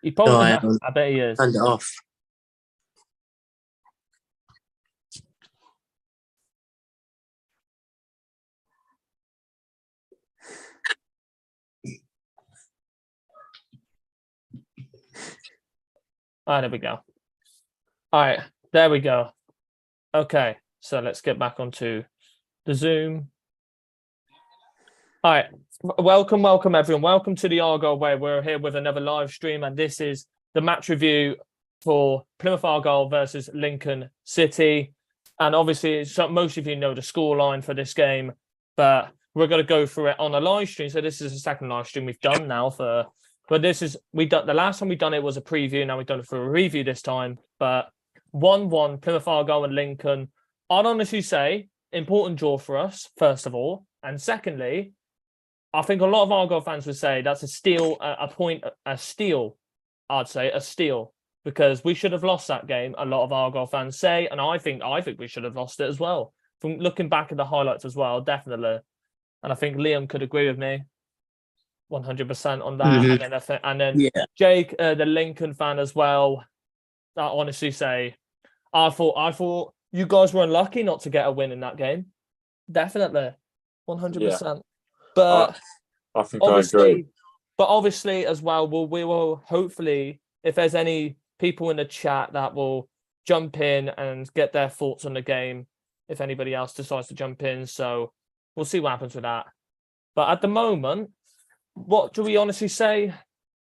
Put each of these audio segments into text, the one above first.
He No, probably, I haven't. I bet he is. Hand it off. All right, there we go. All right, there we go. Okay, so let's get back onto the Zoom. All right, welcome everyone. Welcome to the Argyle Way. We're here with another live stream, and this is the match review for Plymouth Argyle versus Lincoln City. And obviously, most of you know the scoreline for this game, but we're going to go through it on a live stream. So this is the second live stream we've done now but this is the last time we done it was a preview. Now we've done it for a review this time. But 1-1 Plymouth Argyle and Lincoln. I'd honestly say important draw for us, first of all, and secondly, I think a lot of Argyle fans would say that's a steal, a steal. I'd say a steal because we should have lost that game. A lot of Argyle fans say, and I think we should have lost it as well. From looking back at the highlights as well, definitely, and I think Liam could agree with me 100% on that. Mm-hmm. And then Jake, the Lincoln fan as well. I honestly say, I thought you guys were unlucky not to get a win in that game. Definitely, 100%. But I think I agree. But obviously, as well, we will hopefully, if there's any people in the chat that will jump in and get their thoughts on the game, if anybody else decides to jump in. So we'll see what happens with that. But at the moment, what do we honestly say?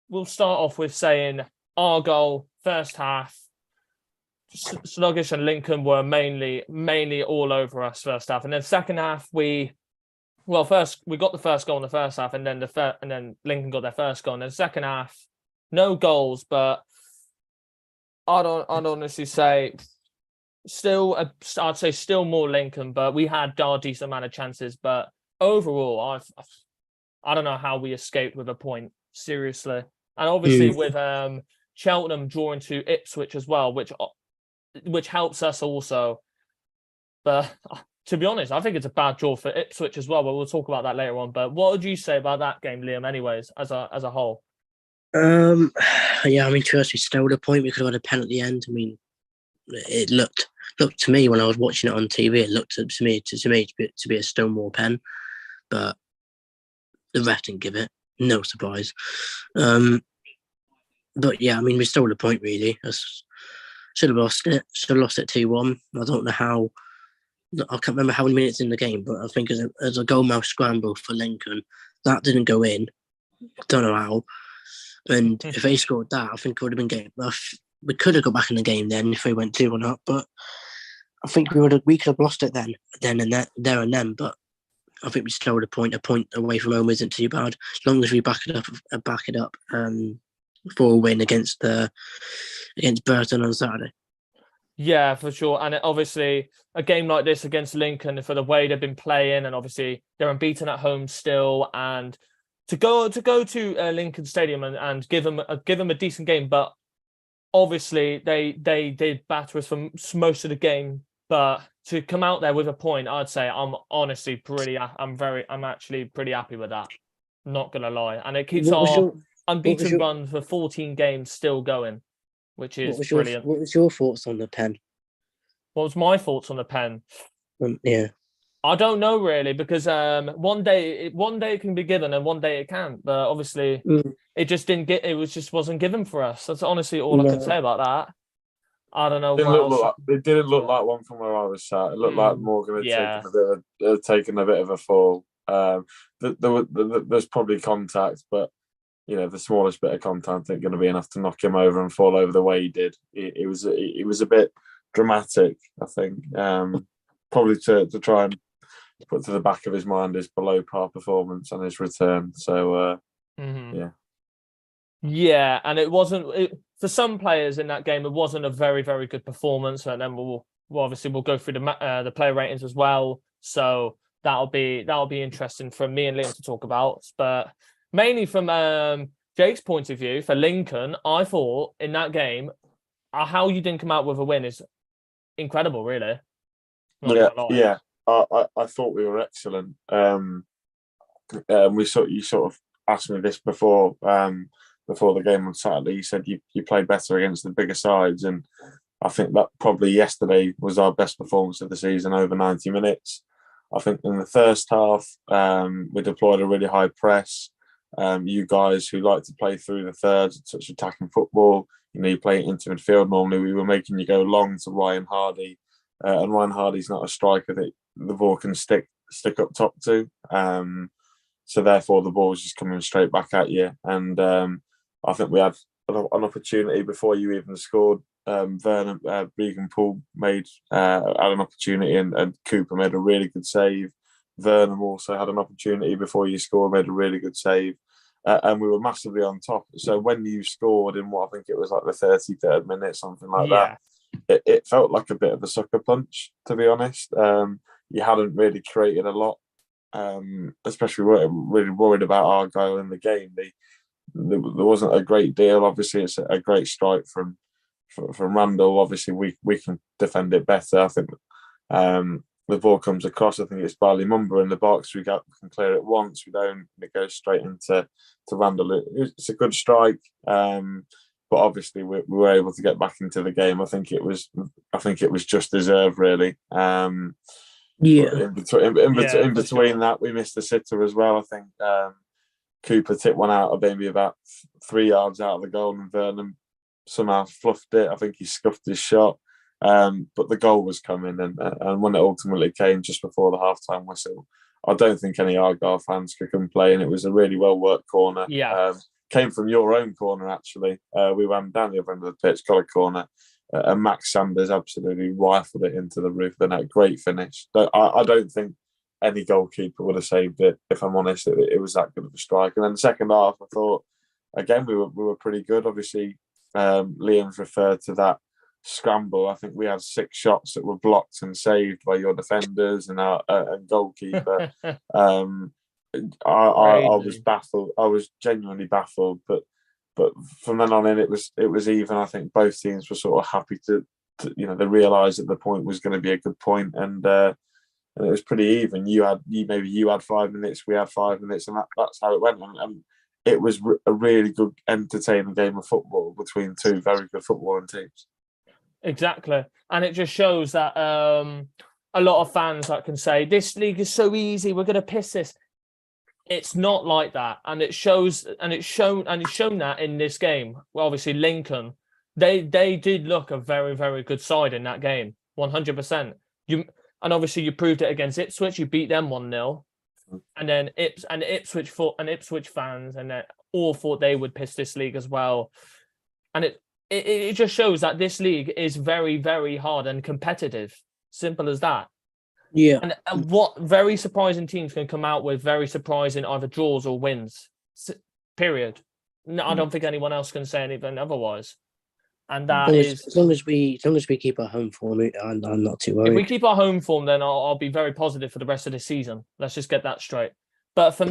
We'll start off with saying Argyle first half, sluggish, and Lincoln were mainly all over us first half, and then second half first we got the first goal in the first half, and then Lincoln got their first goal. And then second half, no goals, but I'd honestly say I'd say still more Lincoln, but we had our decent amount of chances. But overall, I don't know how we escaped with a point, seriously. And obviously with Cheltenham drawing to Ipswich as well, which helps us also. But to be honest, I think it's a bad draw for Ipswich as well, but we'll talk about that later on. But what would you say about that game, Liam, anyways, as a whole? Yeah, I mean, to us, we stole the point. We could have had a pen at the end. I mean, it looked to me when I was watching it on TV, it looked to me to be a Stonewall pen, but the ref didn't give it. No surprise. But yeah, I mean, we stole the point really. Should have lost it. Should have lost it 2-1. I don't know how. I can't remember how many minutes in the game, but I think as a goal mouth scramble for Lincoln, that didn't go in. Don't know how. And if they scored that, I think it would have been game. We could have got back in the game then if we went 2-1 up, but I think we could have lost it there and then. But I think we stole a point away from home isn't too bad, as long as we back it up for a win against Burton on Saturday. Yeah, for sure. And obviously, a game like this against Lincoln, for the way they've been playing, and obviously they're unbeaten at home still, and to go to Lincoln Stadium and give them a decent game, but obviously they did batter us for most of the game. But to come out there with a point, I'd say I'm actually pretty happy with that. Not gonna lie, and it keeps our unbeaten run for 14 games still going, which is brilliant. What was your thoughts on the pen? What was my thoughts on the pen? Yeah, I don't know really, because one day it can be given and one day it can't. But obviously, it just didn't get. It wasn't given for us. That's honestly all I can say about that. I don't know. It didn't look like one from where I was sat. It looked like Morgan had taken a bit of a fall. There's probably contact, but the smallest bit of contact ain't going to be enough to knock him over and fall over the way he did. It was a bit dramatic, I think. Probably to try and put to the back of his mind his below par performance and his return. So yeah, and it wasn't for some players in that game. It wasn't a very, very good performance. And then we'll go through the player ratings as well. So that'll be interesting for me and Liam to talk about. But mainly from Jake's point of view, for Lincoln, I thought in that game, how you didn't come out with a win is incredible, really. Yeah. I thought we were excellent. You sort of asked me this before before the game on Saturday, you said you played better against the bigger sides, and I think that probably yesterday was our best performance of the season, over 90 minutes. I think in the first half, we deployed a really high press. You guys who like to play through the thirds, such attacking football, you play into midfield. Normally, we were making you go long to Ryan Hardy, and Ryan Hardy's not a striker that the ball can stick up top to. So therefore, the ball was just coming straight back at you. And I think we had an opportunity before you even scored. Vernon Regan Poole had an opportunity, and Cooper made a really good save. Vernon also had an opportunity before you scored, made a really good save. And we were massively on top. So when you scored in what I think it was like the 33rd minute, something like that, it felt like a bit of a sucker punch, to be honest. You hadn't really created a lot, especially really worried about Argyle in the game. There wasn't a great deal. Obviously, it's a great strike from Randall. Obviously, we can defend it better. I think the ball comes across. I think it's Barley Mumba in the box. We can clear it once. We don't. It goes straight into Randall. It's a good strike, but obviously we were able to get back into the game. I think it was just deserved, really. In between that, we missed the sitter as well. I think Cooper tipped one out of maybe about 3 yards out of the goal, and Vernon somehow fluffed it. I think he scuffed his shot. But the goal was coming, and when it ultimately came just before the halftime whistle, I don't think any Argyle fans could complain. It was a really well worked corner. Came from your own corner, actually. We ran down the other end of the pitch, got a corner, and Max Sanders absolutely rifled it into the roof of the net. Great finish. I don't think any goalkeeper would have saved it, if I'm honest. It was that good of a strike. And then the second half, I thought, again, we were pretty good. Obviously, Liam's referred to that scramble. I think we had 6 shots that were blocked and saved by your defenders and our goalkeeper. I was baffled. I was genuinely baffled. But from then on in, it was even. I think both teams were sort of happy to they realised that the point was going to be a good point, and it was pretty even. You had 5 minutes, we had 5 minutes, and that's how it went. And it was a really good, entertaining game of football between two very good footballing teams. Exactly. And it just shows that a lot of fans can say, this league is so easy, we're going to piss this. It's not like that. And it's shown that in this game. Well, obviously, Lincoln, they did look a very, very good side in that game, 100%. And obviously, you proved it against Ipswich. You beat them 1-0. And then Ipswich fans all thought they would piss this league as well. And it just shows that this league is very, very hard and competitive. Simple as that. Yeah. And what very surprising teams can come out with very surprising either draws or wins. Period. No, I don't think anyone else can say anything otherwise. And that as long as we keep our home form, I'm not too worried. If we keep our home form, then I'll be very positive for the rest of the season. Let's just get that straight. But for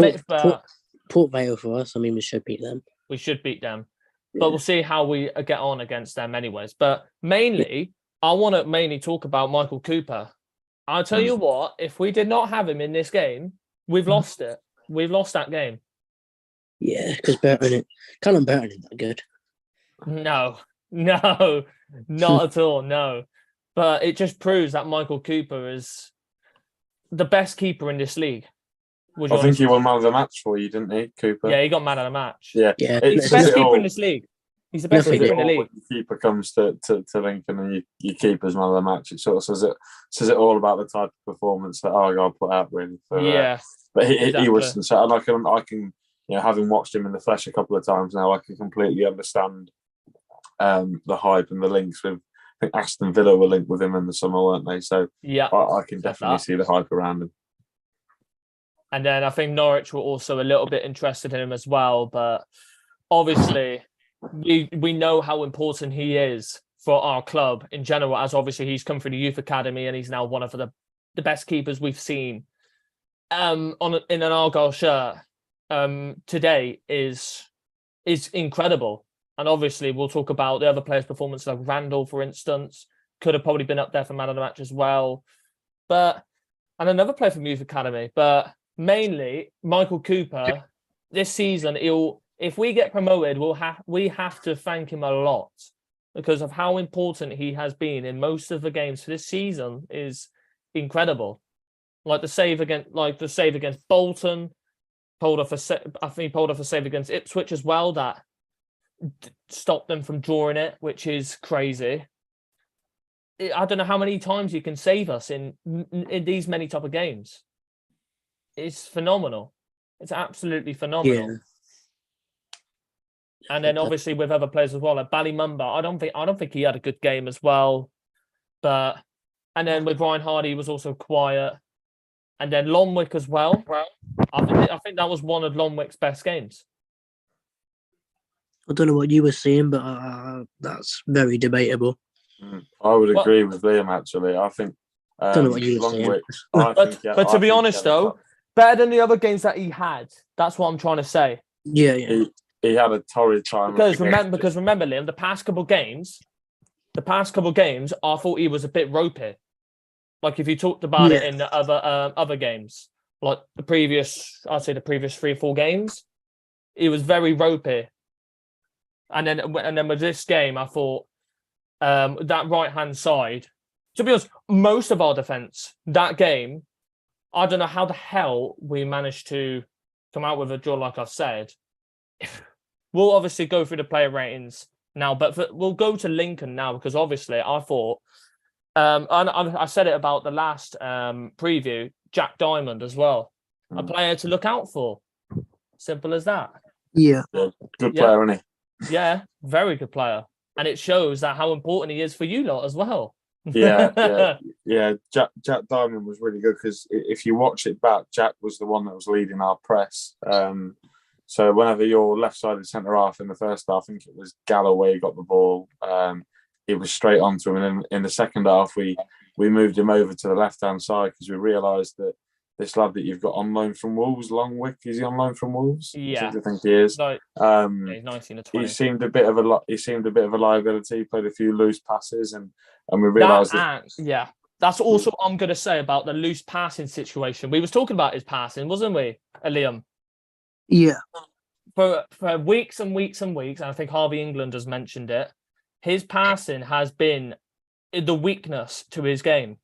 Port Vale for us, I mean, we should beat them. We should beat them. But we'll see how we get on against them anyways. But mainly, I want to talk about Michael Cooper. I'll tell you what, if we did not have him in this game, we've lost it. We've lost that game. Yeah, because Callum Burton isn't that good. No, not at all, no. But it just proves that Michael Cooper is the best keeper in this league. I think he won man of the match for you, didn't he, Cooper? Yeah, he got man of the match. Yeah. He's the best keeper in this league. He's the best keeper in the league. When the keeper comes to Lincoln and you keep as man of the match, it sort of says it all about the type of performance that Argyle put out, really. But he was sincere, and I can having watched him in the flesh a couple of times now, I can completely understand the hype and the links with. I think Aston Villa were linked with him in the summer, weren't they? So I can definitely see the hype around him. And then I think Norwich were also a little bit interested in him as well. But obviously, we know how important he is for our club in general, as obviously he's come through the youth academy and he's now one of the best keepers we've seen in an Argyle shirt today is incredible. And obviously, we'll talk about the other players' performances, like Randall, for instance, could have probably been up there for man of the match as well. And another player from youth academy. But mainly, Michael Cooper, this season, if we get promoted, we have to thank him a lot because of how important he has been in most of the games for this season is incredible. Like the save against Bolton, I think he pulled off a save against Ipswich as well that stopped them from drawing it, which is crazy. I don't know how many times you can save us in these many type of games. It's phenomenal. It's absolutely phenomenal. Yeah. And then obviously with other players as well, like Ballymumba, I don't think he had a good game as well. And then with Ryan Hardy, he was also quiet. And then Longwick as well. I think that was one of Longwick's best games. I don't know what you were saying, but that's very debatable. I would agree with Liam, actually. I think I don't know what you were saying. But to be honest, though, better than the other games that he had. That's what I'm trying to say. Yeah. He had a torrid time. Because remember, Liam, the past couple games, I thought he was a bit ropey. Like if you talked about it in the other games, like the previous 3 or 4 games, he was very ropey. And then with this game, I thought that right hand side. To be honest, most of our defence that game, I don't know how the hell we managed to come out with a draw. Like I've said, we'll obviously go through the player ratings now, but we'll go to Lincoln now because obviously I thought, and I said it about the last preview, Jack Diamond as well, a player to look out for. Simple as that. Yeah. Good player, isn't he? Yeah, very good player. And it shows that how important he is for you lot as well. Yeah. Jack Diamond was really good because if you watch it back, Jack was the one that was leading our press. So whenever your left-sided centre-half in the first half, I think it was Galloway got the ball, it was straight onto him. And in the second half, we moved him over to the left-hand side because we realised that this lad that you've got on loan from Wolves, Longwick, is he on loan from Wolves? Yeah, I think he is. He's 19 or 20. He seemed a bit of a liability. He played a few loose passes, and we realised that. Yeah, that's also what I'm going to say about the loose passing situation. We was talking about his passing, wasn't we, Liam? Yeah. For weeks and weeks and weeks, and I think Harvey England has mentioned it. His passing has been the weakness to his game.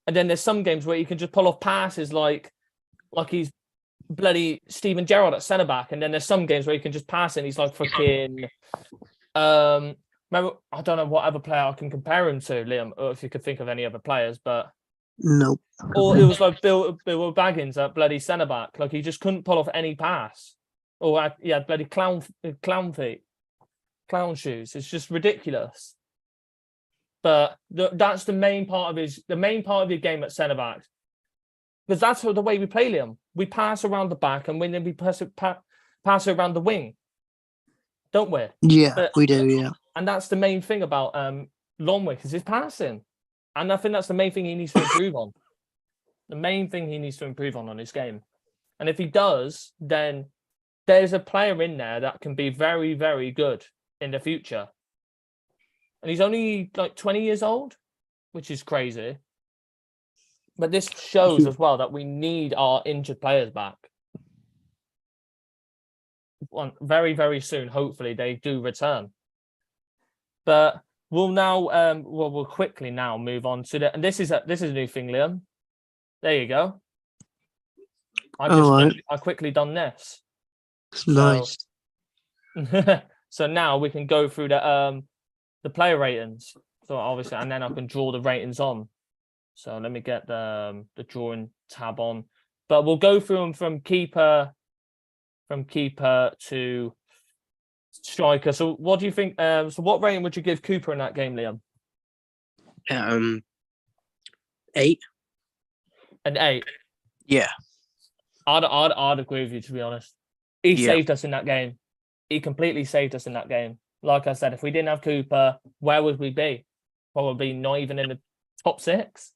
And then there's some games where you can just pull off passes like he's bloody Steven Gerrard at centre back, and then there's some games where you can just pass it and he's like freaking. Remember, I don't know what other player I can compare him to, Liam, or if you could think of any other players, but no. Or it was like Bill Baggins at bloody centre back, like he just couldn't pull off any pass, or bloody clown feet, clown shoes. It's just ridiculous. But that's the main part of your game at centre back, because that's the way we play, Liam. We pass around the back, and then we pass it around the wing, don't we? Yeah, we do. Yeah, and that's the main thing about Longwick is his passing, and I think that's the main thing he needs to improve on. The main thing he needs to improve on his game, and if he does, then there's a player in there that can be very, very good in the future. And he's only like 20 years old, which is crazy. But this shows as well that we need our injured players back. Very, very soon, hopefully, they do return. But we'll now, we'll quickly now move on to and this is a new thing, Liam. There you go. I quickly done this. Nice. So now we can go through the player ratings. So obviously, and then I can draw the ratings on. So let me get the drawing tab on. But we'll go through them from keeper to striker. So what do you think? So what rating would you give Cooper in that game, Liam? 8. An 8. Yeah. I'd agree with you, to be honest. He saved us in that game. He completely saved us in that game. Like I said, if we didn't have Cooper, where would we be? Probably not even in the top 6.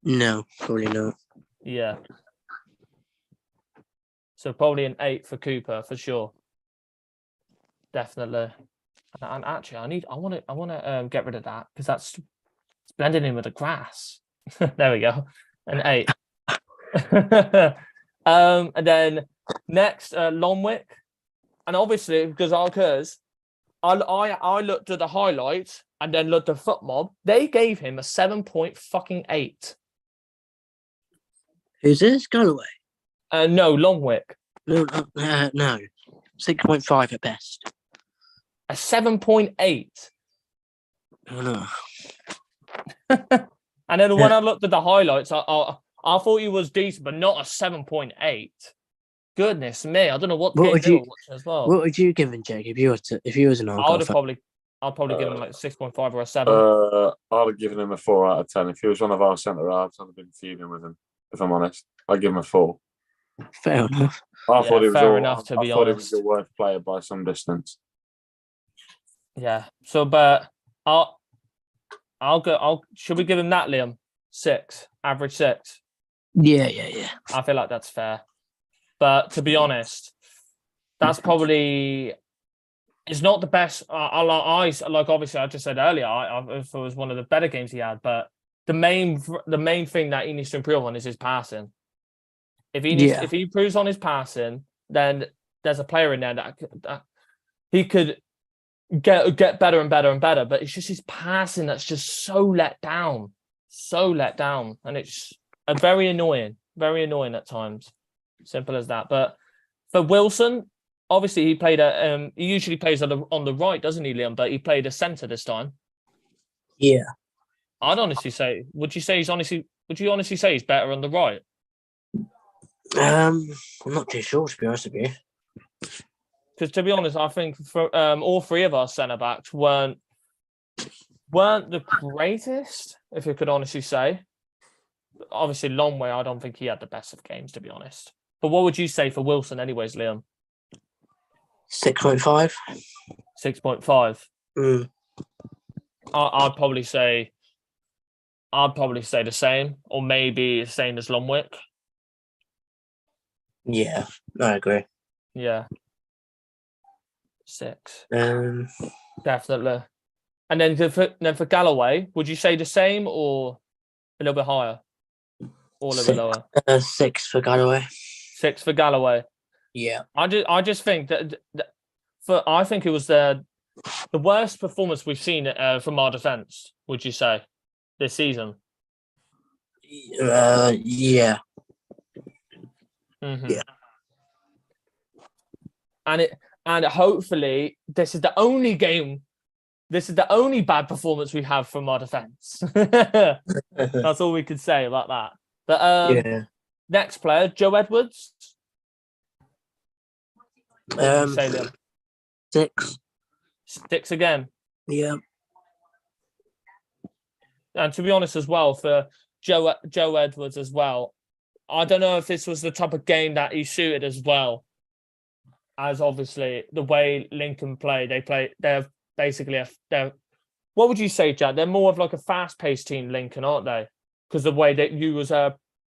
No, probably not. Yeah. So probably an 8 for Cooper for sure. Definitely. And actually, I want to get rid of that because that's blending in with the grass. There we go. An 8. And then next, Longwick. and obviously because I looked at the highlights and then looked at FootMob. They gave him a 7.8. Who's this? Galloway? No, Longwick. No. 6.5 at best. A 7.8. Oh, no. And then when I looked at the highlights, I thought he was decent, but not a 7.8. Goodness me, I don't know what game they were watching as well. What would you give him, Jake, if you was an Argyle fan? I'd probably give him like 6.5 or a 7. I'd have given him a 4 out of 10. If he was one of our centre halves, I'd have been feuding with him. If I'm honest, I'd give him a 4. Fair enough. I thought he was fair enough. To be honest, I thought he was the worst player by some distance. Yeah. So, but I'll go. Should we give him that, Liam? 6, average 6. Yeah. I feel like that's fair. But to be honest, that's probably it's not the best. I obviously I just said earlier. I it was one of the better games he had, but the main thing that he needs to improve on is his passing. If he improves on his passing, then there's a player in there that he could get better and better and better. But it's just his passing that's just so let down, and it's very annoying at times. Simple as that. But for Wilson, obviously he played he usually plays on the right, doesn't he, Liam? But he played a centre this time. Yeah. I'd honestly say, would you honestly say he's better on the right? I'm not too sure, to be honest with you. Because to be honest, I think for all three of our centre backs weren't the greatest, if you could honestly say. Obviously, Longway, I don't think he had the best of games, to be honest. But what would you say for Wilson, anyways, Liam? 6.5. 6.5. I'd probably say the same, or maybe the same as Longwick. Yeah, I agree. Yeah. 6. Definitely. And then for Galloway, would you say the same or a little bit higher? Or a little bit lower? 6 for Galloway. 6 for Galloway. Yeah. I just think that I think it was the worst performance we've seen from our defence, would you say, this season? Yeah. Mm-hmm. Yeah. And hopefully this is the only bad performance we have from our defence. That's all we could say about that. But next player, Joe Edwards. 6. 6 again. Yeah. And to be honest as well, for Joe Edwards as well, I don't know if this was the type of game that he suited as well. As obviously the way Lincoln play, they're basically what would you say, Jack? They're more of like a fast-paced team, Lincoln, aren't they? Because the way that you was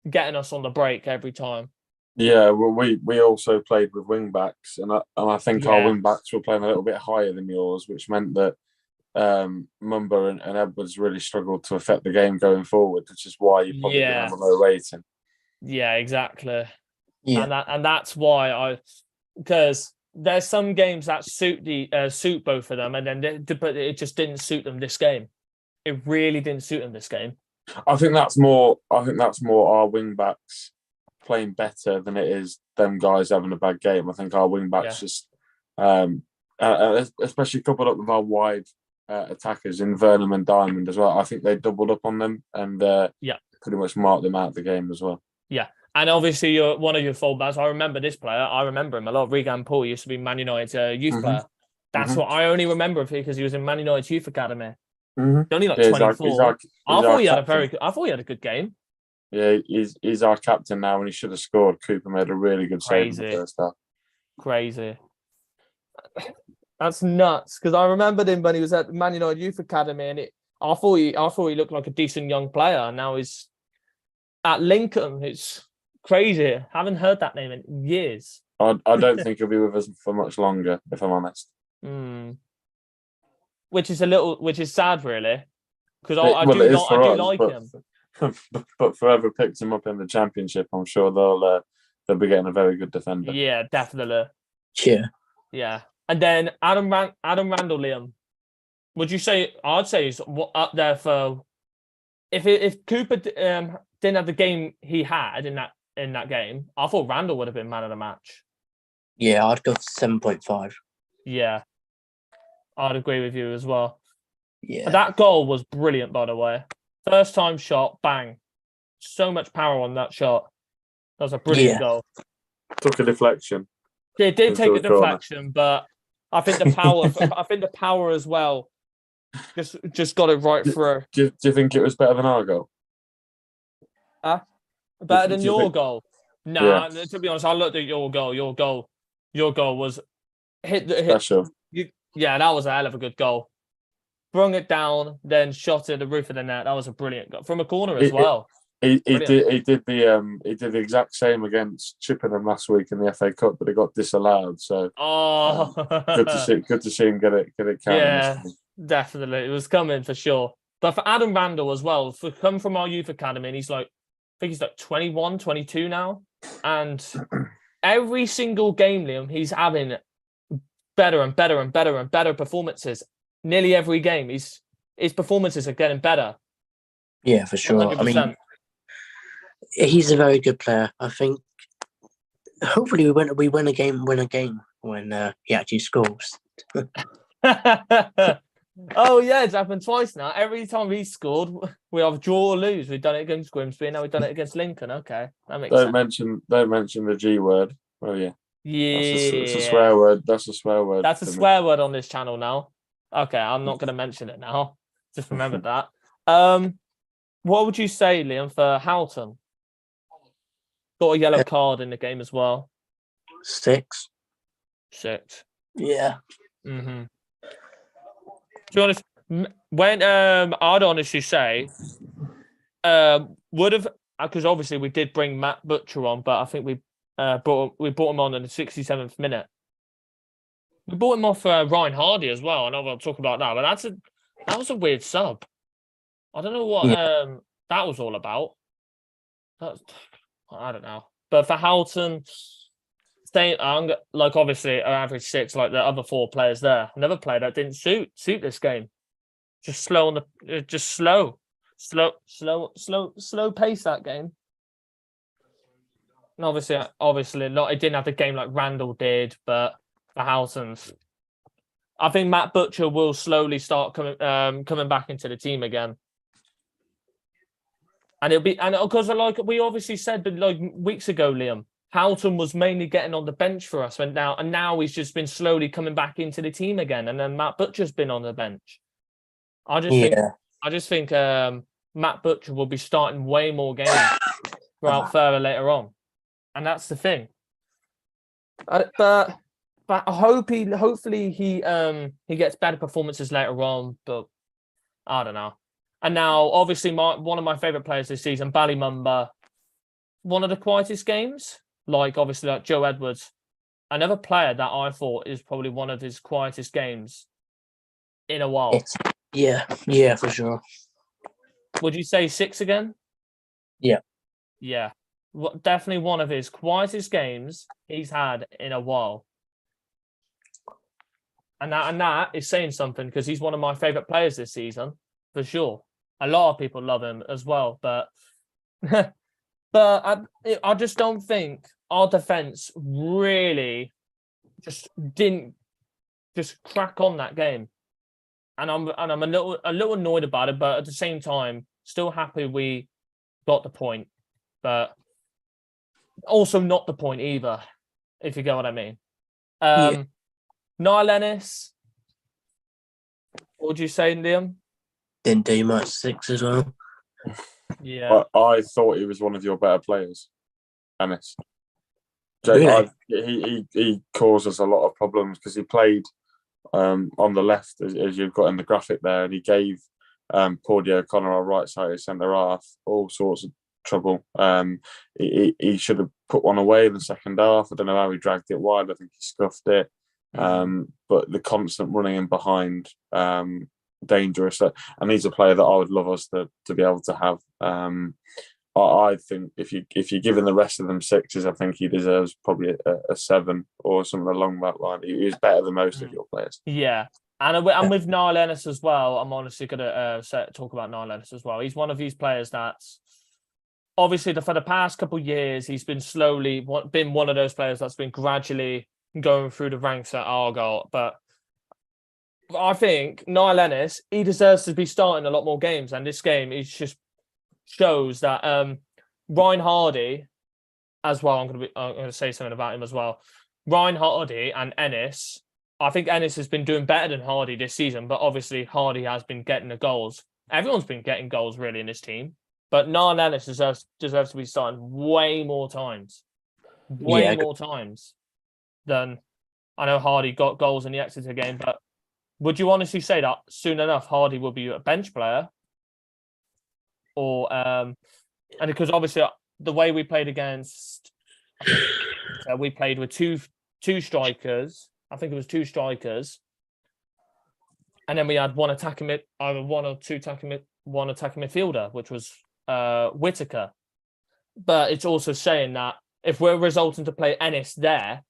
getting us on the break every time. Yeah, well, we also played with wing backs, and I think our wing backs were playing a little bit higher than yours, which meant that Mumba and Edwards really struggled to affect the game going forward, which is why you probably have a low rating. Yeah, exactly. Yeah, and that's why because there's some games that suit both of them, and then but it just didn't suit them this game. It really didn't suit them this game. I think that's more our wing backs playing better than it is them guys having a bad game. I think our wing backs just, especially coupled up with our wide attackers in Vernon and Diamond as well. I think they doubled up on them and pretty much marked them out of the game as well. Yeah. And obviously, you're one of your fullbacks. I remember this player. I remember him a lot. Regan Paul used to be Man United's youth player. That's what I only remember of him because he was in Man United's youth academy. Only like 24. I thought he had a good game. Yeah, he's our captain now, and he should have scored. Cooper made a really good save in the first half. Crazy. That's nuts because I remembered him when he was at Man United Youth Academy, and I thought he looked like a decent young player. And now he's at Lincoln. It's crazy. Haven't heard that name in years. I don't think he'll be with us for much longer, if I'm honest. Which is sad, really, because I do like him. But whoever picks him up in the Championship, I'm sure they'll be getting a very good defender. Yeah, definitely. Yeah. Yeah. And then Adam Randall, Liam. Would you say? I'd say he's up there for if Cooper didn't have the game he had in that game. I thought Randall would have been man of the match. Yeah, I'd go for 7.5. Yeah, I'd agree with you as well. Yeah, That goal was brilliant, by the way. First time shot, bang! So much power on that shot. That was a brilliant goal. Took a deflection. It did take a deflection, but I think the power. I think the power as well. Just got it right through. Do you think it was better than our goal? Better than your goal? Nah, yeah. To be honest, I looked at your goal. Your goal was hit. Special. Yeah, that was a hell of a good goal. Brung it down, then shot at the roof of the net. That was a brilliant goal from a corner as well. He did the exact same against Chippenham last week in the FA Cup, but it got disallowed. So good to see him get it counted. Yeah, definitely, it was coming for sure. But for Adam Randall as well, come from our youth academy, and he's like, I think he's like 21, 22 now, and every single game, Liam, he's having better and better and better and better performances. Nearly every game, his performances are getting better. Yeah, for sure. 100%. I mean, he's a very good player. I think. Hopefully, we win a game when he actually scores. Oh yeah, it's happened twice now. Every time he scored, we either draw or lose. We've done it against Grimsby, and now we've done it against Lincoln. Okay, that makes sense. Don't mention the G word. Oh yeah. Yeah. It's a swear word. That's a swear word. That's a swear word on this channel now. Okay, I'm not going to mention it now. Just remember that. What would you say, Liam, for Houghton? Got a yellow card in the game as well. 6. To Yeah. be honest, when I'd honestly say, would have, because obviously we did bring Matt Butcher on, but I think we brought him on in the 67th minute. We bought him off Ryan Hardy as well. I know we'll talk about that, but that was a weird sub. I don't know what that was all about. I don't know. But for Houghton, like obviously an average 6, like the other 4 players there. Another player that didn't suit this game. Just slow pace that game. And obviously not. It didn't have the game like Randall did, but for Houghton's, I think Matt Butcher will slowly start coming back into the team again. And because like we obviously said like weeks ago, Liam, Houghton was mainly getting on the bench for us, and now he's just been slowly coming back into the team again, and then Matt Butcher's been on the bench. I just think Matt Butcher will be starting way more games throughout further later on, and that's the thing. But hopefully he gets better performances later on, but I don't know. And now, obviously, one of my favourite players this season, Ballymumba, one of the quietest games, like Joe Edwards. Another player that I thought is probably one of his quietest games in a while. Yeah, for sure. Would you say 6 again? Yeah. Yeah. Definitely one of his quietest games he's had in a while. And that is saying something, because he's one of my favourite players this season, for sure. A lot of people love him as well, but I just don't think our defence really just didn't just crack on that game, and I'm a little annoyed about it, but at the same time, still happy we got the point, but also not the point either, if you get what I mean. Niall Ennis, what would you say, Liam? Didn't do much. 6 as well. Yeah, I thought he was one of your better players, Ennis. Really? He caused us a lot of problems because he played on the left, as you've got in the graphic there, and he gave Pordy O'Connor, our right side centre half, all sorts of trouble. He should have put one away in the second half. I don't know how he dragged it wide. I think he scuffed it. But the constant running in behind, dangerous. And he's a player that I would love us to be able to have on I think if you're giving the rest of them sixes, I think he deserves probably a 7 or something along that line. He's better than most of your players. Yeah. And with Niall Ennis as well, I'm honestly going to talk about Niall Ennis as well. He's one of these players that's obviously for the past couple of years, he's been been one of those players that's been gradually going through the ranks at Argyle. But I think Niall Ennis, he deserves to be starting a lot more games. And this game, he just shows that Ryan Hardy as well. I'm going to say something about him as well. Ryan Hardy and Ennis. I think Ennis has been doing better than Hardy this season, but obviously Hardy has been getting the goals. Everyone's been getting goals really in this team, but Niall Ennis deserves to be starting way more times. More times than I know Hardy got goals in the Exeter game, but would you honestly say that soon enough Hardy will be a bench player? Or and because obviously the way we played against, we played with two strikers. I think it was 2 strikers, and then we had one attacking midfielder, which was Whittaker. But it's also saying that if we're resulting to play Ennis there,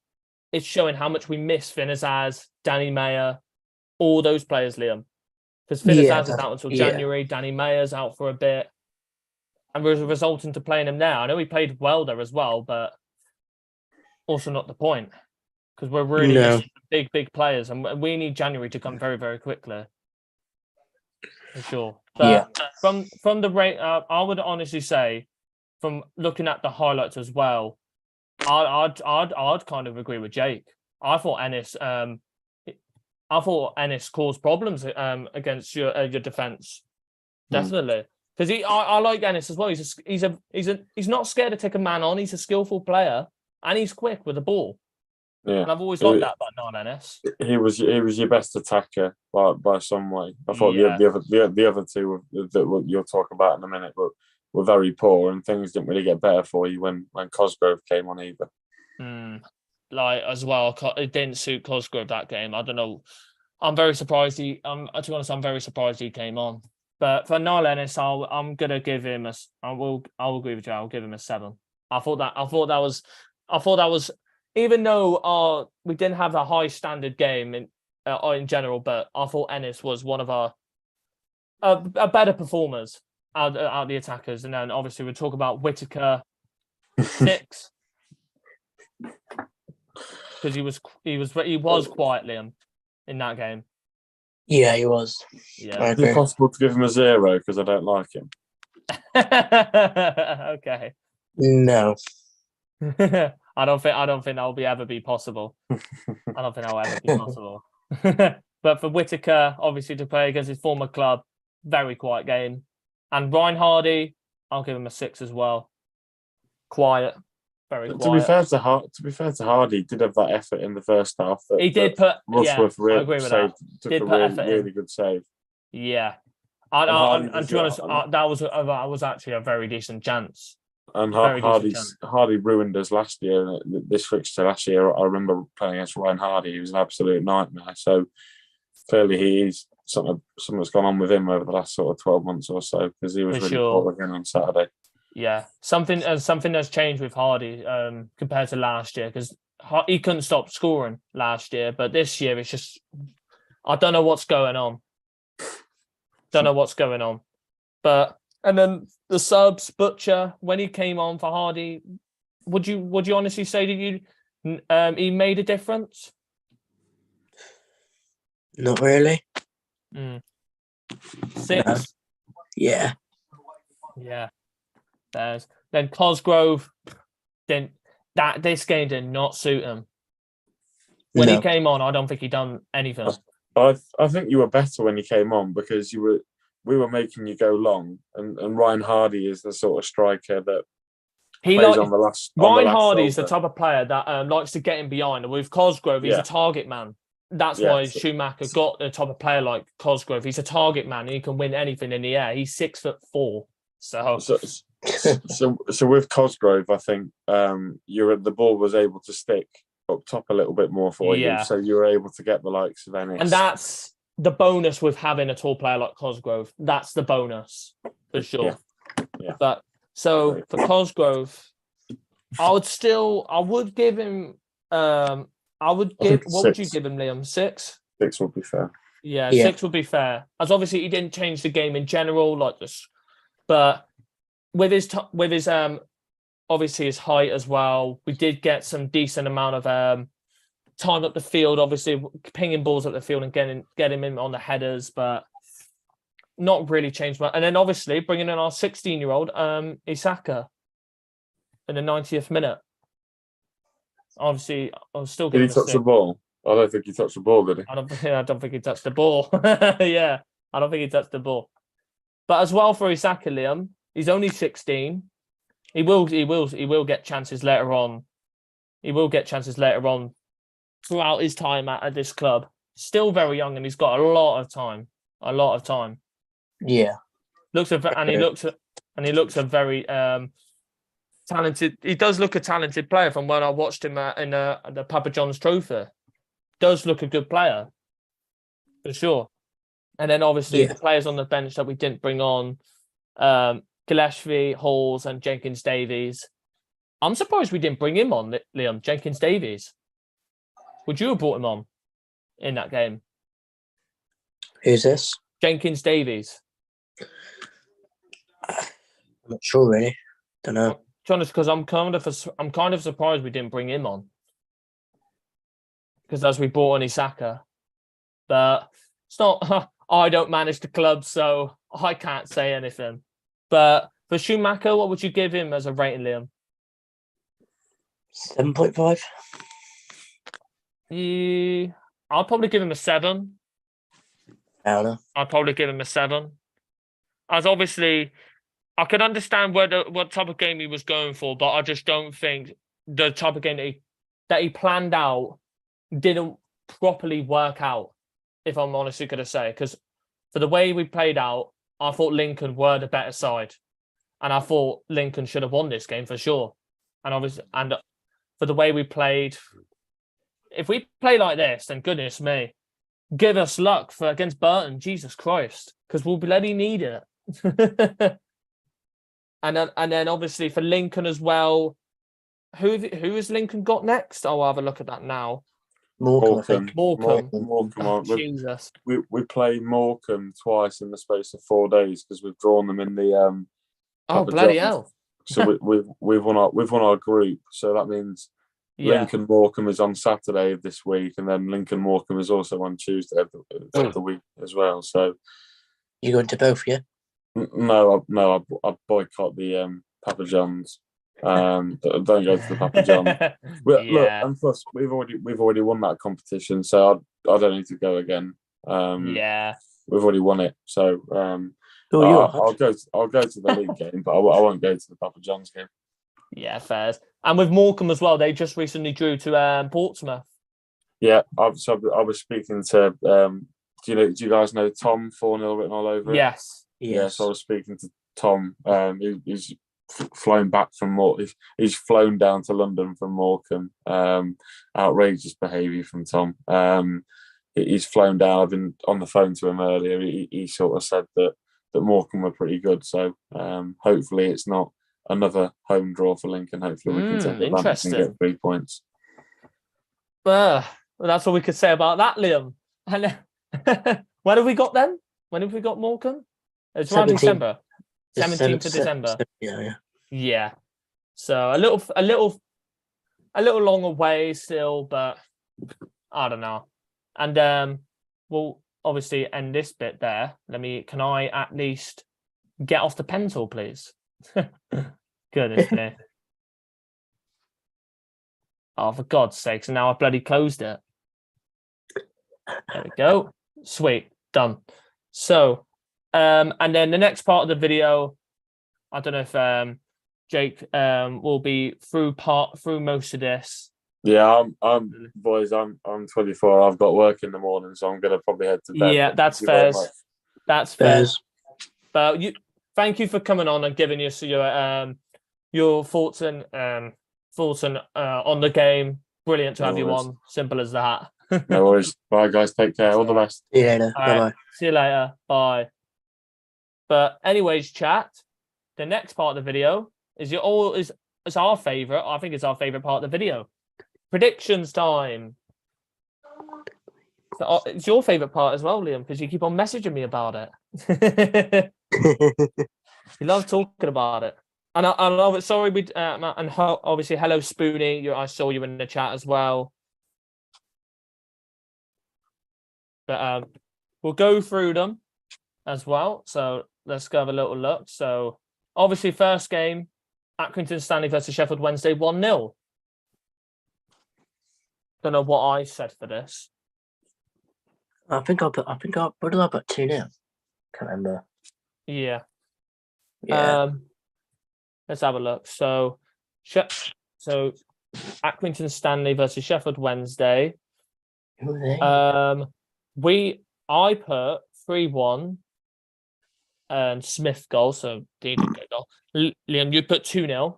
it's showing how much we miss Finazaz, Danny Mayer, all those players, Liam. Because Finazaz is out until January, Danny Mayer's out for a bit, and we're resulting to playing him now. I know he played well there as well, but also not the point. Because we're really missing big players, and we need January to come very, very quickly. For sure. But from the rate, I would honestly say, from looking at the highlights as well, I'd kind of agree with Jake. I thought Ennis caused problems against your defense. Definitely, because I like Ennis as well. He's not scared to take a man on. He's a skillful player, and he's quick with the ball. Yeah, and I've always liked that about Niall Ennis. He was your best attacker by some way. I thought the other two that you'll talk about in a minute, but were very poor, and things didn't really get better for you when Cosgrove came on either. Like as well, it didn't suit Cosgrove that game. I don't know. I'm very surprised to be honest, I'm very surprised he came on. But for Niall Ennis, I'm gonna give him I'll agree with you. I'll give him a 7. I thought that was. Even though we didn't have a high standard game in general, but I thought Ennis was one of our better performers out the attackers. And then obviously we'll talk about Whittaker 6 because he was quiet, Liam, in that game. Yeah, he was. Yeah, is it possible to give him a 0 because I don't like him? Okay. No. I don't think that'll ever be possible. I don't think that'll ever be possible. But for Whittaker, obviously to play against his former club, very quiet game. And Ryan Hardy, I'll give him a 6 as well. Quiet, very quiet. To be fair to Hardy, he did have that effort in the first half. He did put. Rushworth I agree with that. Took a really good save. Yeah, and to be honest, that was actually a very decent chance. And Hardy ruined us last year. This fixture last year, I remember playing against Ryan Hardy. He was an absolute nightmare. So clearly, he's something's gone on with him over the last sort of 12 months or so because he was really poor again on Saturday. Yeah, something has changed with Hardy compared to last year because he couldn't stop scoring last year, but this year it's just I don't know what's going on. But. And then the subs, Butcher, when he came on for Hardy, would you honestly say that he made a difference? Not really. 6. No. Yeah. Yeah. Then Cosgrove, this game did not suit him. When he came on, I don't think he done anything. I think you were better when you came on because we were making you go long, and Ryan Hardy is the sort of striker that plays on the last. Ryan Hardy is the type of player that likes to get in behind. And with Cosgrove, he's a target man. That's why Schumacher got the type of player like Cosgrove. He's a target man. And he can win anything in the air. He's 6'4". So with Cosgrove, I think the ball was able to stick up top a little bit more for you, so you were able to get the likes of Ennis. And that's the bonus with having a tall player like Cosgrove. That's the bonus for sure. Yeah. But So for Cosgrove, I would give him. What would you give him, Liam? 6? 6 would be fair. Yeah, 6 would be fair. As obviously he didn't change the game in general, like this, but with his obviously his height as well, we did get some decent amount of time up the field. Obviously, pinging balls up the field and getting him on the headers, but not really changed much. And then obviously bringing in our 16-year-old Isaka in the 90th minute. Obviously, I was still. Did he touch the ball? I don't think he touched the ball, did he? I don't think he touched the ball. Yeah, I don't think he touched the ball. But as well for Isaka, Liam, he's only 16. He will get chances later on. He will get chances later on throughout his time at this club. Still very young, and he's got a lot of time. A lot of time. Yeah. He looks a very talented. He does look a talented player from when I watched him in the Papa John's Trophy. Does look a good player for sure. And then obviously the players on the bench that we didn't bring on, Gillespie, Halls, and Jenkins Davies. I'm surprised we didn't bring him on, Liam. Jenkins Davies. Would you have brought him on in that game? Who's this? Jenkins Davies. I'm not sure, really. Don't know. To be honest, because I'm kind of surprised we didn't bring him on. Because as we brought on Isaka, but it's not. I don't manage the club, so I can't say anything. But for Schumacher, what would you give him as a rating, Liam? 7.5. I'll probably give him a 7. I'll probably give him a 7. As obviously, I could understand what type of game he was going for, but I just don't think the type of game that he planned out didn't properly work out, if I'm honestly going to say. Because for the way we played out, I thought Lincoln were the better side. And I thought Lincoln should have won this game for sure. And for the way we played, if we play like this, then goodness me, give us luck against Burton, Jesus Christ, because we'll bloody need it. and then obviously for Lincoln as well, who has Lincoln got next? I'll have a look at that now. Morecambe, I think. Morecambe. Jesus. We play Morecambe twice in the space of 4 days because we've drawn them in the bloody hell. So we've won our group. So that means Lincoln Morecambe is on Saturday of this week, and then Lincoln Morecambe is also on Tuesday of the week as well. So you going to both, yeah? No, I boycott the Papa John's. Don't go to the Papa John. Look, and plus we've already won that competition, so I don't need to go again. We've already won it, so I'll go to the league game, but I won't go to the Papa John's game. Yeah, fair. And with Morecambe as well, they just recently drew to Portsmouth. Yeah, I was speaking to. Do you guys know Tom 4-0 written all over it? Yes. So I was speaking to Tom. He's flown back from he's flown down to London from Morecambe. Outrageous behaviour from Tom. He's flown down. I've been on the phone to him earlier. He sort of said that Morecambe were pretty good. So hopefully it's not another home draw for Lincoln. Hopefully we can take advantage and get 3 points. Well, that's all we could say about that, Liam. And when have we got them? When have we got Morecambe? It's around December. 17th of December. Yeah. So a little long away still, but I don't know. And we'll obviously end this bit there. Can I at least get off the pencil, please? Goodness me. Oh, for God's sakes, and now I've bloody closed it. There we go. Sweet. Done. So, and then the next part of the video, I don't know if Jake will be through most of this. Yeah, I'm 24. I've got work in the morning, so I'm gonna probably head to bed. Yeah, that's fair. That's fair. But thank you for coming on and giving us your thoughts and on the game. Brilliant to have you on. Simple as that. No worries. Bye, guys. Take care. All the best. See you later. Bye-bye. Right. See you later. Bye. But anyways, chat, the next part of the video It's our favourite. I think it's our favourite part of the video. Predictions time. So, it's your favourite part as well, Liam, because you keep on messaging me about it. You love talking about it. And I love it. Sorry, obviously, hello, Spoonie. I saw you in the chat as well. But we'll go through them as well. So let's go have a little look. So obviously, first game, Accrington Stanley versus Sheffield Wednesday, 1-0. Don't know what I said for this. I think what did I put 2-0? Can't remember. Yeah. Yeah. Let's have a look. So Accrington Stanley versus Sheffield Wednesday. Who are they? I put 3-1 and Smith goal, so Dean didn't get goal. Liam, you put 2-0.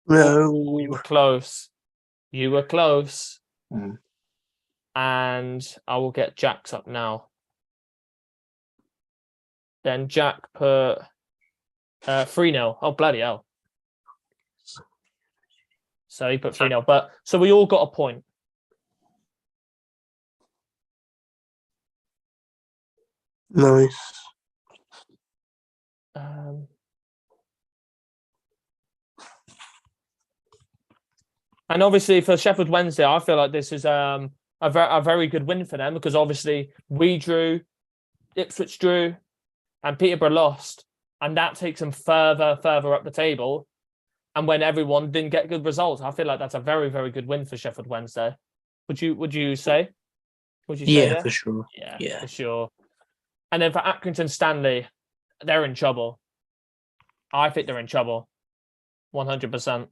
No. You were close. Mm. And I will get Jack's up now. Then Jack put 3-0. Oh, bloody hell. So he put 3-0. But so we all got a point. Nice. And obviously for Sheffield Wednesday, I feel like this is a very good win for them, because obviously we drew, Ipswich drew, and Peterborough lost, and that takes them further up the table. And when everyone didn't get good results, I feel like that's a very, very good win for Sheffield Wednesday. Would you say? Yeah, for sure. Yeah, for sure. And then for Accrington Stanley, they're in trouble. I think they're in trouble, 100%.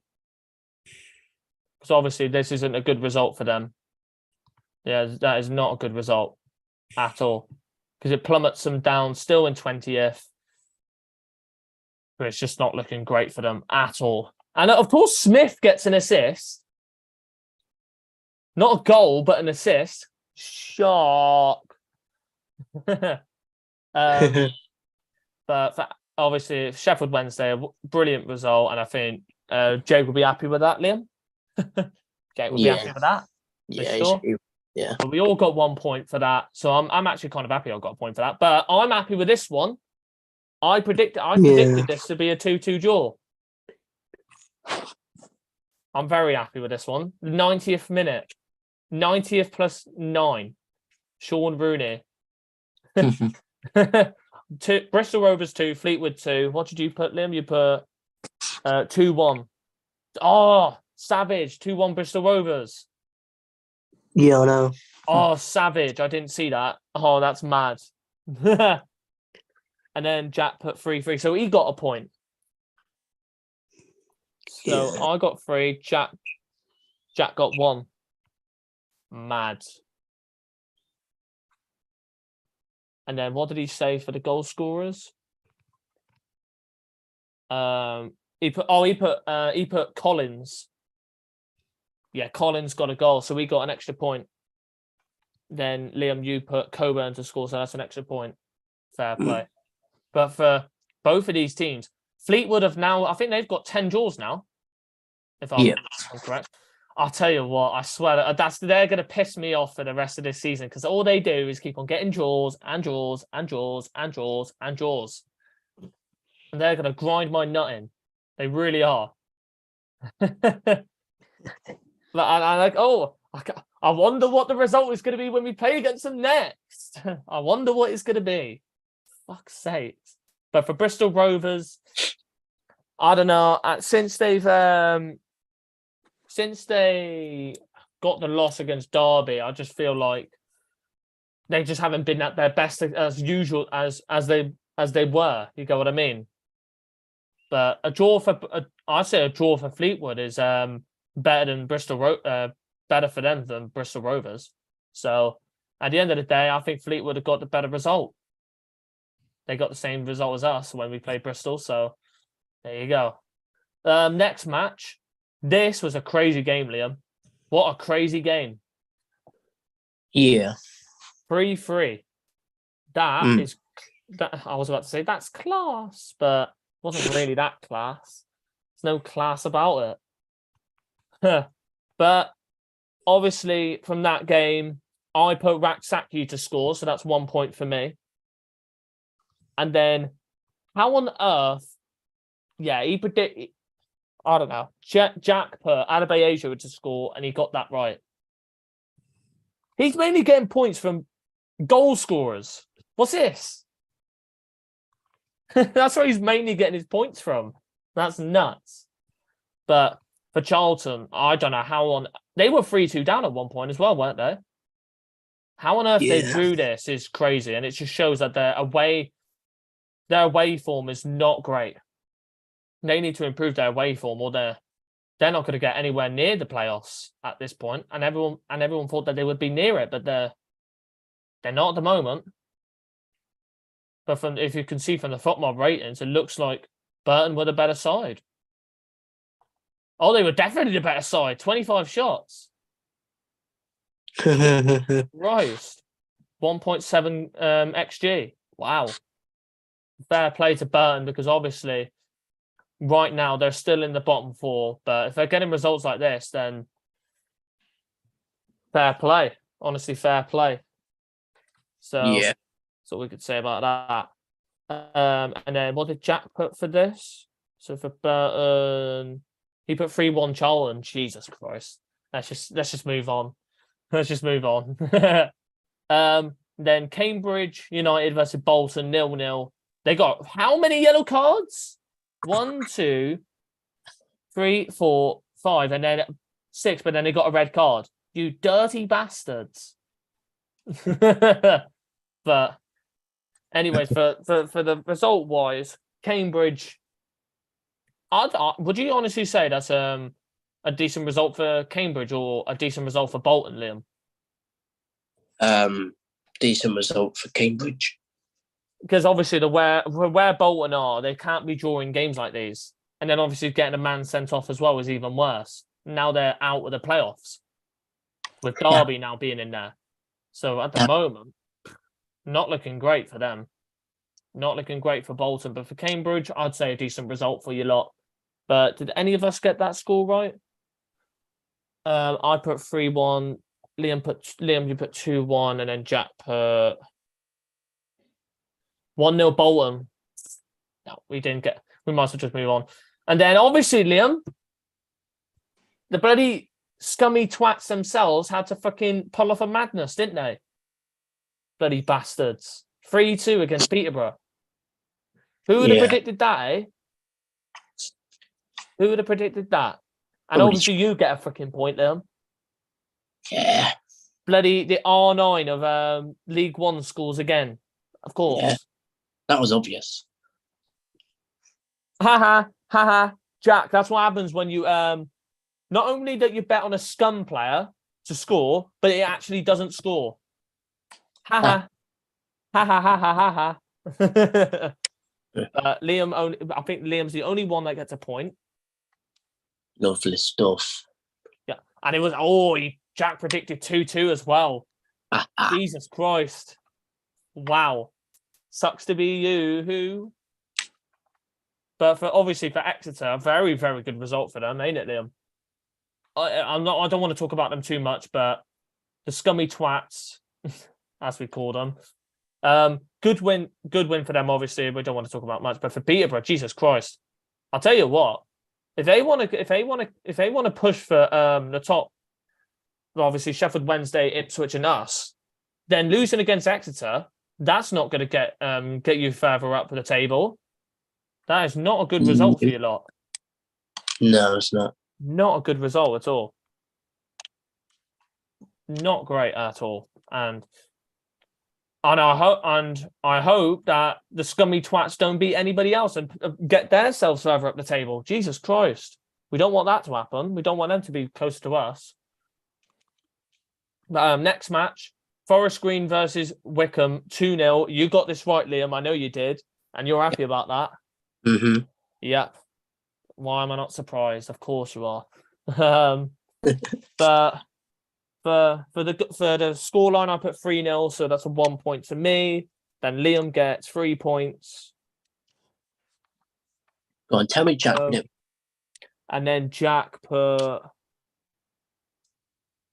Because obviously this isn't a good result for them. Yeah, that is not a good result at all. Because it plummets them down still in 20th. But it's just not looking great for them at all. And of course, Smith gets an assist. Not a goal, but an assist. Shock. But for, obviously, Sheffield Wednesday, a brilliant result. And I think Jake will be happy with that, Liam. Jake will be happy with that. Yeah, sure. Yeah. But we all got 1 point for that. So I'm actually kind of happy I got a point for that. But I'm happy with this one. I predicted this to be a 2-2 draw. I'm very happy with this one. 90th minute. 90th plus 9. Sean Rooney. Bristol Rovers 2, Fleetwood 2. What did you put, Liam? You put 2-1. Oh, savage. 2-1 Bristol Rovers. Yeah, I know. Oh, savage. I didn't see that. Oh, that's mad. And then Jack put 3-3. So he got a point. So I got 3. Jack got 1. Mad. And then what did he say for the goal scorers? He put Collins. Yeah, Collins got a goal, so we got an extra point. Then Liam, you put Coburn to score, so that's an extra point. Fair play. But for both of these teams, Fleetwood have now, I think they've got 10 draws now. If I'm correct. I'll tell you what, I swear they're going to piss me off for the rest of this season, because all they do is keep on getting draws and draws and draws and draws and draws. And they're going to grind my nut in. They really are. I wonder what the result is going to be when we play against them next. I wonder what it's going to be. Fuck's sake. But for Bristol Rovers, I don't know. Since they got the loss against Derby, I just feel like they just haven't been at their best as usual as they were. You get what I mean? But I say a draw for Fleetwood is better than better for them than Bristol Rovers. So at the end of the day, I think Fleetwood have got the better result. They got the same result as us when we played Bristol. So there you go. Next match. This was a crazy game, Liam. What a crazy game. Yeah. 3-3. That is... I was about to say, that's class, but it wasn't really that class. There's no class about it. But obviously, from that game, I put Raksaki to score, so that's 1 point for me. And then, how on earth? Yeah, he predicted. I don't know. Jack put Adebayo to score, and he got that right. He's mainly getting points from goal scorers. What's this? That's where he's mainly getting his points from. That's nuts. But for Charlton, I don't know how on... They were 3-2 down at one point as well, weren't they? How on earth they drew this is crazy, and it just shows that their away form is not great. They need to improve their away form, or they're not going to get anywhere near the playoffs at this point. And everyone thought that they would be near it, but they're not at the moment. But if you can see from the FotMob ratings, it looks like Burton were the better side. Oh, they were definitely the better side. 25 shots. Christ. 1.7 XG. Wow. Fair play to Burton, because obviously right now they're still in the bottom four. But if they're getting results like this, then fair play. Honestly, fair play. So yeah. that's what we could say about that. And then what did Jack put for this? So for Burton, he put 3-1 Charlton. Jesus Christ. Let's just move on. Let's just move on. Then Cambridge United versus Bolton 0-0. They got how many yellow cards? 1, 2, 3, 4, 5, and then 6. But then they got a red card. You dirty bastards. But anyways, for the result wise, Cambridge. Would you honestly say that's a decent result for Cambridge or a decent result for Bolton, Liam? Decent result for Cambridge. Because obviously where Bolton are, they can't be drawing games like these. And then obviously getting a man sent off as well is even worse. Now they're out of the playoffs, with Derby now being in there. So at the moment, not looking great for them. Not looking great for Bolton. But for Cambridge, I'd say a decent result for you lot. But did any of us get that score right? I put 3-1. Liam, you put 2-1, and then Jack put 1-0 Bolton. No, we didn't get. We might as well just move on. And then obviously, Liam, the bloody scummy twats themselves had to fucking pull off a madness, didn't they? Bloody bastards. 3-2 against Peterborough. Who would have predicted that, eh? Who would have predicted that? And obviously you get a freaking point, Liam. Yeah. Bloody the R9 of League One schools again. Of course. Yeah. That was obvious. Ha. Jack, that's what happens when you not only that you bet on a scum player to score, but it actually doesn't score. Ha. Liam I think Liam's the only one that gets a point. Lovely stuff. Yeah. And it was Jack predicted 2-2 as well. Jesus Christ. Wow. Sucks to be you, who? But for Exeter, a very, very good result for them, ain't it, Liam? I don't want to talk about them too much, but the scummy twats, as we call them. Good win for them, obviously. We don't want to talk about much, but for Peterborough, Jesus Christ. I'll tell you what, if they want to push for the top, obviously Sheffield Wednesday, Ipswich and us, then losing against Exeter, that's not going to get you further up the table. That is not a good result for you lot. No, it's not. Not a good result at all. Not great at all. And I hope that the scummy twats don't beat anybody else and get themselves further up the table. Jesus Christ. We don't want that to happen. We don't want them to be close to us. Next match, Forest Green versus Wickham, 2-0. You got this right, Liam. I know you did. And you're happy about that. Mm-hmm. Yep. Why am I not surprised? Of course you are. But for the scoreline, I put 3-0, so that's a 1 point to me. Then Liam gets 3 points. Go on, tell me, Jack. And then Jack put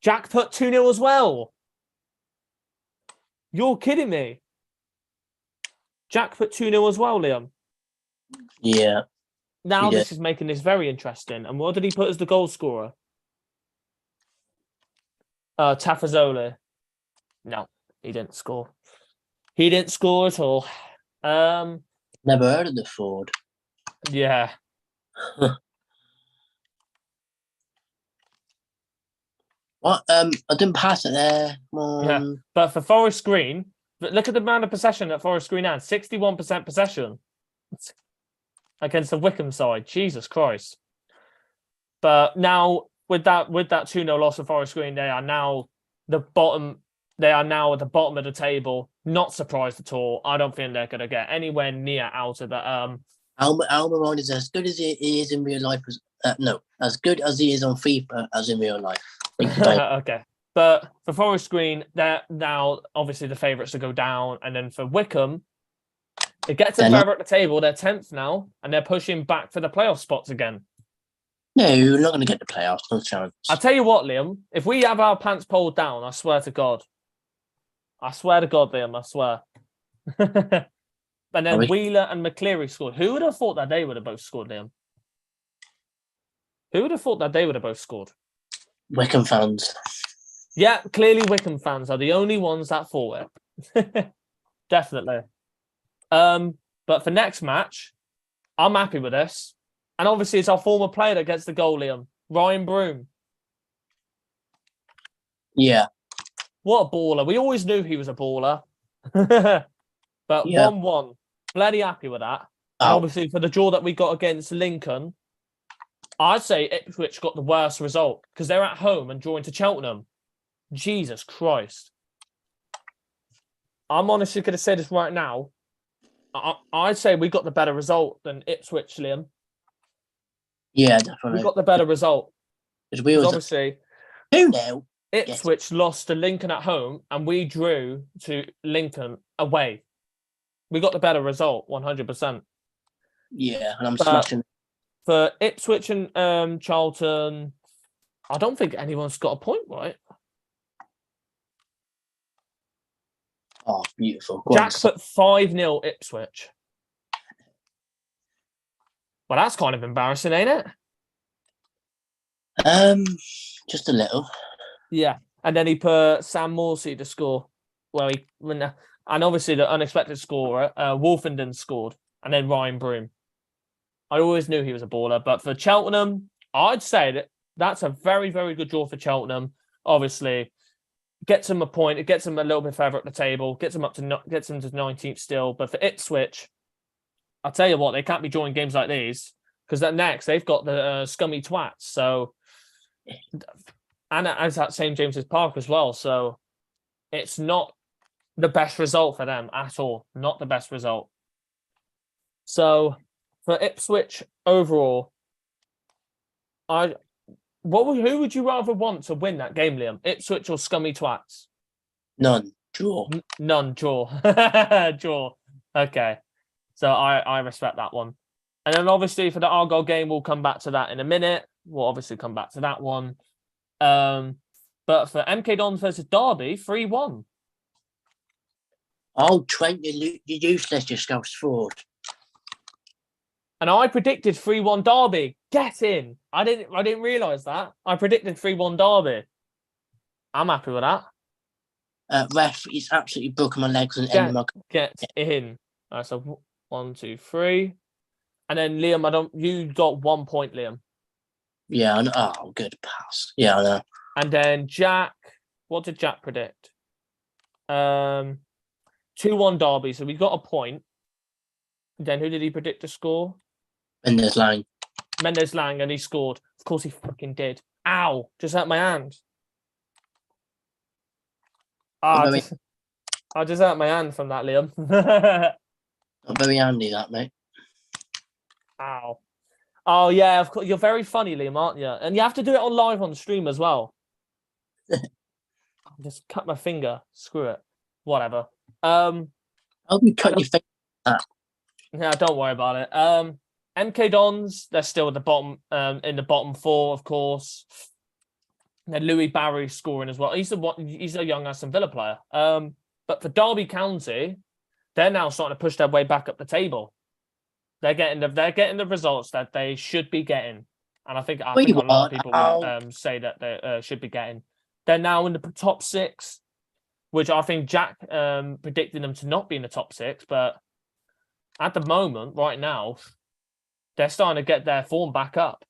2-0 as well. You're kidding me. Jack put 2-0 as well, Liam. Yeah. Now this is making this very interesting. And what did he put as the goal scorer? Tafazoli. No, he didn't score. He didn't score at all. Never heard of the Ford. Yeah. What? I didn't pass it there. Yeah. But for Forest Green, look at the amount of possession that Forest Green had. 61% possession against the Wickham side. Jesus Christ. But now with that 2-0 loss of Forest Green, they are now at the bottom of the table. Not surprised at all. I don't think they're going to get anywhere near out of the. Almiron is as good as he is in real life. As good as he is on FIFA as in real life. Okay. But for Forest Green, they're now obviously the favourites to go down. And then for Wickham, it gets them further at the table. They're 10th now, and they're pushing back for the playoff spots again. No, you're not going to get the playoffs. No chance. I'll tell you what, Liam. If we have our pants pulled down, I swear to God. I swear to God, Liam. I swear. And then Wheeler and McCleary scored. Who would have thought that they would have both scored, Liam? Who would have thought that they would have both scored? Wickham fans. Yeah, clearly Wickham fans are the only ones that thought it. Definitely. But for next match, I'm happy with this. And obviously it's our former player that gets the goal, Liam. Ryan Broom. Yeah. What a baller. We always knew he was a baller. But 1-1. Bloody happy with that. And obviously for the draw that we got against Lincoln, I'd say Ipswich got the worst result because they're at home and drawing to Cheltenham. Jesus Christ. I'm honestly going to say this right now. I'd say we got the better result than Ipswich, Liam. Yeah, definitely. We got the better result. Because obviously, 2-0. Ipswich lost to Lincoln at home and we drew to Lincoln away. We got the better result, 100%. Yeah, and I'm smashing. For Ipswich and Charlton, I don't think anyone's got a point, right? Oh, beautiful. Jack put 5-0 Ipswich. Well, that's kind of embarrassing, ain't it? Just a little. Yeah, and then he put Sam Morsey to score. And obviously the unexpected scorer, Wolfenden scored, and then Ryan Broom. I always knew he was a baller, but for Cheltenham, I'd say that's a very, very good draw for Cheltenham. Obviously, gets them a point. It gets them a little bit further up the table. Gets them to 19th still. But for Ipswich, I'll tell you what, they can't be drawing games like these because next they've got the scummy twats. So, and it's at St James's Park as well. So, it's not the best result for them at all. Not the best result. So, for Ipswich overall, who would you rather want to win that game, Liam? Ipswich or scummy twats? None. Draw. None. Draw. Draw. Okay. So I respect that one. And then obviously for the Argyle game, we'll come back to that in a minute. We'll obviously come back to that one. But for MK Dons versus Derby, 3-1. Oh, Trent, you're useless. Your scout's fraud. And I predicted 3-1 Derby. Get in. I didn't realise that. I predicted 3-1 Derby. I'm happy with that. Ref, he's absolutely broken my legs and ended my... Get in. All right, so 1, 2, 3. And then Liam, you got 1 point, Liam. Yeah, I know. Oh, good pass. Yeah, I know. And then Jack, what did Jack predict? 2-1 Derby, so we got a point. Then who did he predict to score? Mendes Lang, and he scored. Of course he fucking did. Ow! Just hurt my hand. I just hurt my hand from that, Liam. Not very handy, that, mate. Ow. Oh, yeah, of course. You're very funny, Liam, aren't you? And you have to do it on live on stream as well. Just cut my finger. Screw it. Whatever. I'll be cutting your finger. Yeah, don't worry about it. MK Dons, they're still at the bottom, in the bottom four, of course. And then Louis Barry scoring as well. He's a young Aston Villa player. But for Derby County, they're now starting to push their way back up the table. They're getting the results that they should be getting, and I think a lot of people would say that they should be getting. They're now in the top 6, which I think Jack predicted them to not be in the top 6, but at the moment, right now, they're starting to get their form back up,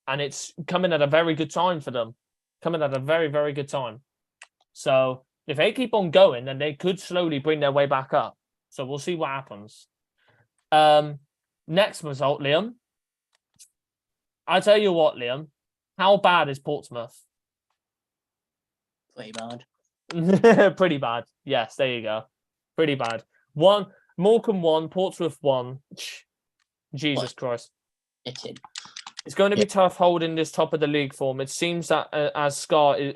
and it's coming at a very good time for them. Coming at a very, very good time. So if they keep on going, then they could slowly bring their way back up. So we'll see what happens. Next result, Liam. I tell you what, Liam. How bad is Portsmouth? Pretty bad. Pretty bad. Yes, there you go. Pretty bad. Morecambe 1, Portsmouth 1. Jesus Christ. It's going to be tough holding this top of the league form. It seems that as Scar is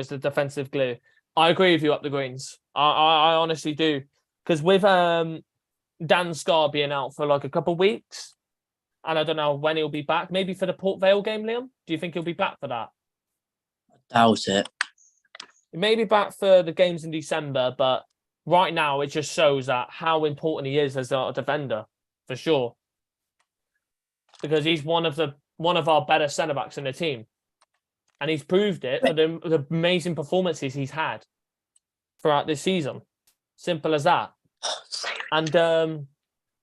the defensive glue. I agree with you up the greens. I honestly do. Because with Dan Scar being out for like a couple of weeks, and I don't know when he'll be back. Maybe for the Port Vale game, Liam? Do you think he'll be back for that? I doubt it. He may be back for the games in December, but right now it just shows that how important he is as a defender, for sure. Because he's one of our better centre-backs in the team. And he's proved it for the amazing performances he's had throughout this season. Simple as that. And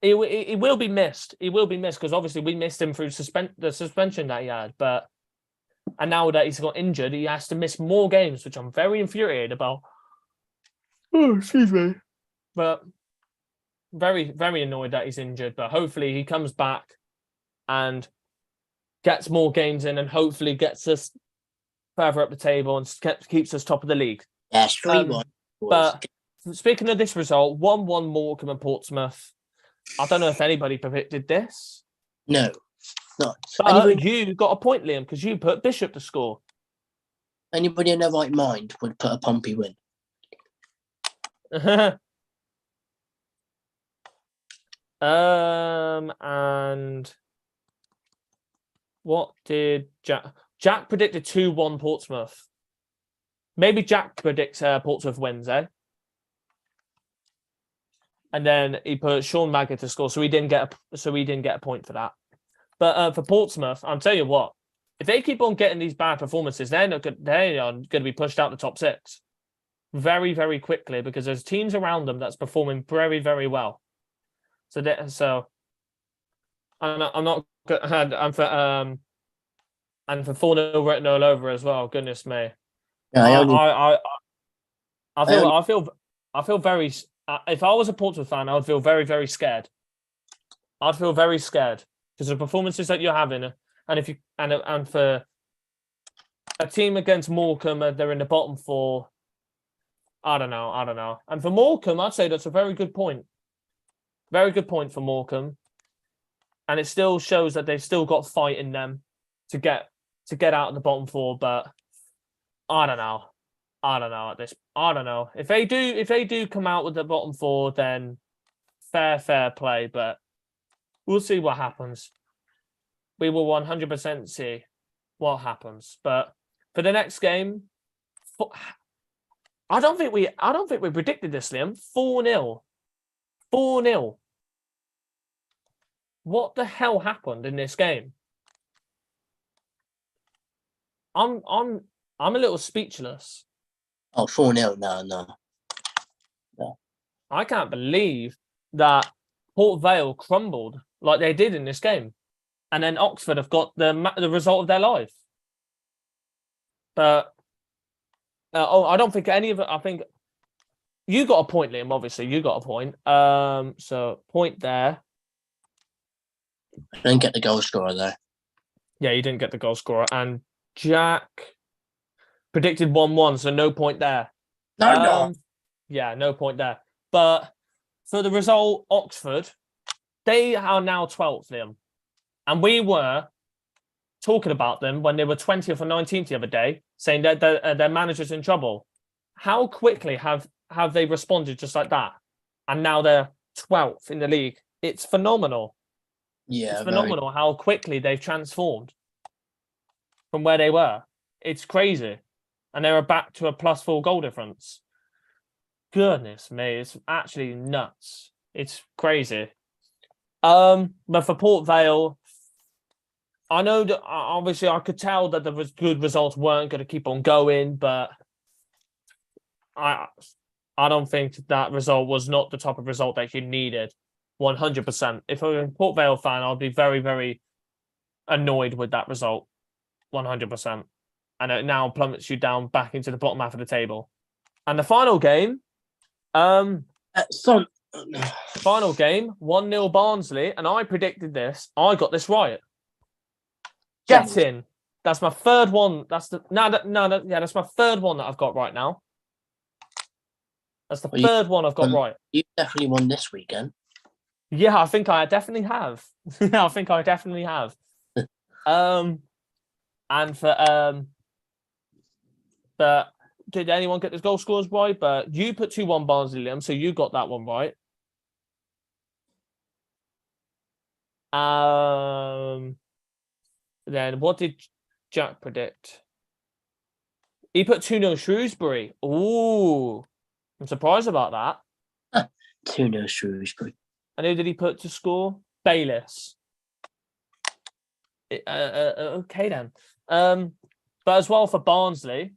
he will be missed. He will be missed because obviously we missed him through the suspension that he had. And now that he's got injured, he has to miss more games, which I'm very infuriated about. Oh, excuse me. But very, very annoyed that he's injured. But hopefully he comes back and gets more games in and hopefully gets us further up the table and keeps us top of the league. Yes, 3-1. But speaking of this result, 1-1 Morecambe and Portsmouth. I don't know if anybody predicted this. No, not. But you got a point, Liam, because you put Bishop to score. Anybody in their right mind would put a Pompey win. And what did Jack predicted 2-1 Portsmouth. Maybe Jack predicts Portsmouth wins, eh? And then he put Sean Maggett to score, so he didn't get a point for that. But for Portsmouth, I'll tell you what: if they keep on getting these bad performances, they are going to be pushed out the top 6 very, very quickly because there's teams around them that's performing very, very well. So I'm not good. And for 4-0 written all over as well. Goodness me. Yeah, I feel very. If I was a Portsmouth fan, I would feel very, very scared. I'd feel very scared because of the performances that you're having, and for a team against Morecambe, they're in the bottom 4. I don't know. And for Morecambe, I'd say that's a very good point. Very good point for Morecambe, and it still shows that they've still got fight in them to get out of the bottom 4. But I don't know. I don't know. If they do come out with the bottom 4, then fair play. But we'll see what happens. We will 100% see what happens. But for the next game, I don't think we predicted this, Liam. 4-0. 4-0. What the hell happened in this game? I'm a little speechless. Oh, 4-0. No. I can't believe that Port Vale crumbled like they did in this game. And then Oxford have got the result of their life. But I don't think any of it. I think you got a point, Liam. Obviously, you got a point. So point there. I didn't get the goal scorer there. Yeah, you didn't get the goal scorer. And Jack predicted 1-1, so no point there. No. Yeah, no point there. But for the result, Oxford, they are now 12th, Liam. And we were talking about them when they were 20th or 19th the other day, saying that their manager's in trouble. How quickly have they responded just like that? And now they're 12th in the league. It's phenomenal. Yeah, it's phenomenal how quickly they've transformed from where they were. It's crazy. And they were back to a +4 goal difference. Goodness me, it's actually nuts. It's crazy. But for Port Vale, I know that obviously I could tell that the good results weren't going to keep on going, but I don't think that result was not the type of result that you needed. 100%. If I were a Port Vale fan, I'd be very, very annoyed with that result. 100%. And it now plummets you down back into the bottom half of the table. And the final game, final game, 1-0 Barnsley, and I predicted this. I got this right. Get in. That's my third one. That's my third one that I've got right now. That's the third one I've got right. You definitely won this weekend. Yeah, I think I definitely have. I think I definitely have. And but did anyone get the goal scores right? But you put 2-1 Barnsley, Liam, so you got that one right. Then what did Jack predict? He put 2-0 Shrewsbury. Ooh, I'm surprised about that. 2-0 Shrewsbury. And who did he put to score? Bayliss. Okay then. But as well for Barnsley,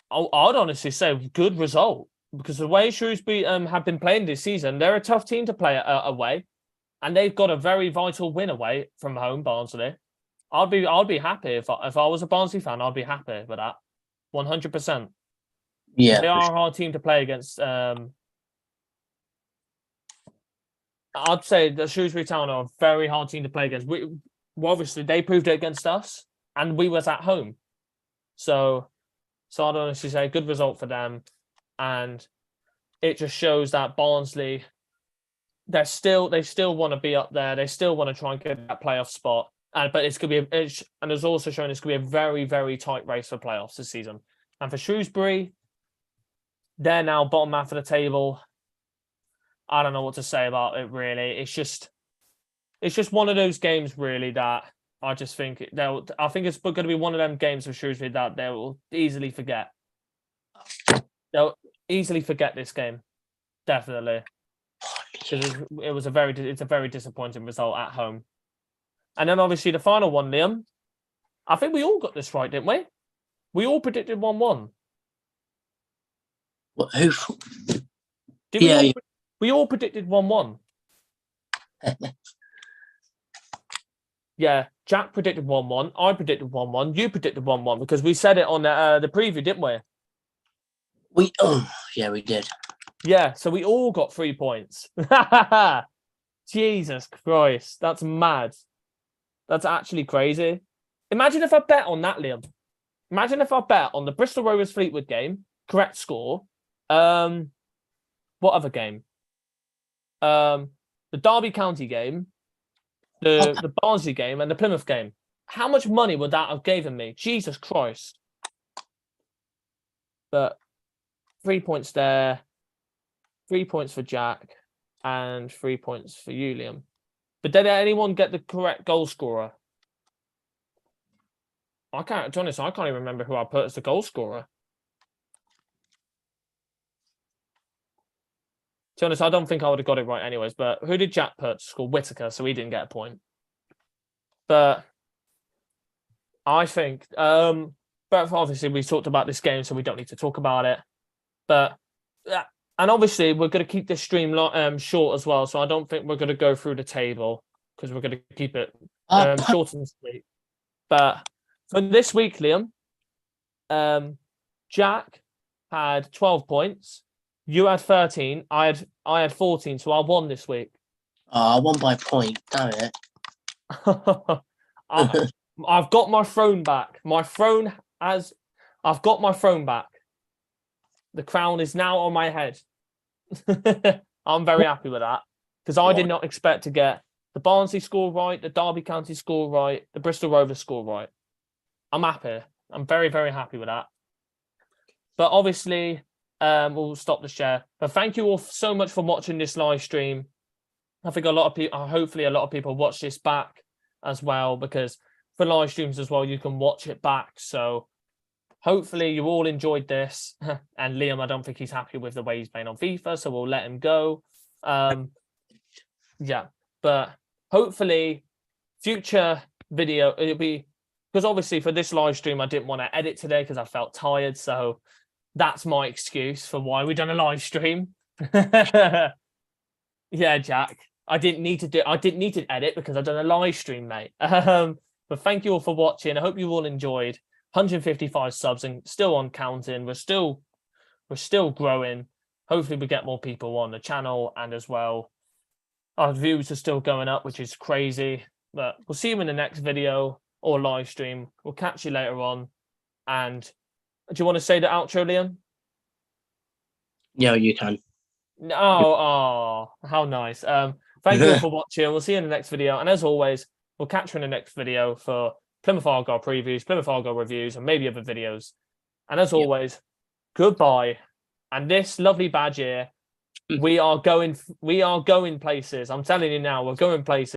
I'd honestly say good result, because the way Shrewsbury have been playing this season, they're a tough team to play away, and they've got a very vital win away from home. Barnsley, I'd be happy if I was a Barnsley fan. I'd be happy with that, 100%. Yeah, they are a hard team to play against. I'd say the Shrewsbury Town are a very hard team to play against. Obviously they proved it against us, and we was at home, so I'd honestly say good result for them, and it just shows that Barnsley, they still want to be up there. They still want to try and get that playoff spot, but it's gonna be and it's also shown it's gonna be a very, very tight race for playoffs this season. And for Shrewsbury, they're now bottom half of the table. I don't know what to say about it really. It's just one of those games really that I just think I think it's going to be one of them games for Shrewsbury that they will easily forget. They'll easily forget this game, definitely, because it's a very disappointing result at home. And then obviously the final one, Liam. I think we all got this right, didn't we? We all predicted 1-1. What? Who? We all predicted 1-1. Yeah, Jack predicted 1-1. I predicted 1-1. You predicted 1-1 because we said it on the preview, didn't we? We did. Yeah, so we all got 3 points. Jesus Christ, that's mad. That's actually crazy. Imagine if I bet on that, Liam. Imagine if I bet on the Bristol Rovers Fleetwood game, correct score. What other game? The Derby County game, the Barnsley game, and the Plymouth game. How much money would that have given me? Jesus Christ. But 3 points there, 3 points for Jack, and 3 points for you, Liam. But did anyone get the correct goal scorer? To be honest, I can't even remember who I put as the goal scorer. To be honest, I don't think I would have got it right anyways, but who did Jack put to score? Whittaker, so he didn't get a point. But I think, but obviously we talked about this game, so we don't need to talk about it. But, and obviously we're going to keep this stream short as well, so I don't think we're going to go through the table because we're going to keep it short and sweet. But for this week, Liam, Jack had 12 points. You had 13. I had 14, so I won this week. Oh, I won by a point. Damn it. I've got my throne back. I've got my throne back. The crown is now on my head. I'm very happy with that because I did not expect to get the Barnsley score right, the Derby County score right, the Bristol Rovers score right. I'm happy. I'm very, very happy with that. But obviously, we'll stop the share. But thank you all so much for watching this live stream. I think a lot of people, hopefully a lot of people watch this back as well, because for live streams as well, you can watch it back. So hopefully you all enjoyed this. And Liam, I don't think he's happy with the way he's playing on FIFA, so we'll let him go. Yeah, but hopefully future video, it'll be, because obviously for this live stream, I didn't want to edit today because I felt tired. So that's my excuse for why we done a live stream. Yeah, Jack. I didn't need to edit because I've done a live stream, mate. But thank you all for watching. I hope you all enjoyed. 155 subs and still on counting. We're still growing. Hopefully we get more people on the channel, and as well, our views are still going up, which is crazy. But we'll see you in the next video or live stream. We'll catch you later on. And do you want to say the outro, Liam? Yeah, you can. Oh, how nice. Thank you all for watching. We'll see you in the next video. And as always, we'll catch you in the next video for Plymouth Argyle previews, Plymouth Argyle reviews, and maybe other videos. And as always, goodbye. And this lovely badge here, we are going places. I'm telling you now, we're going places.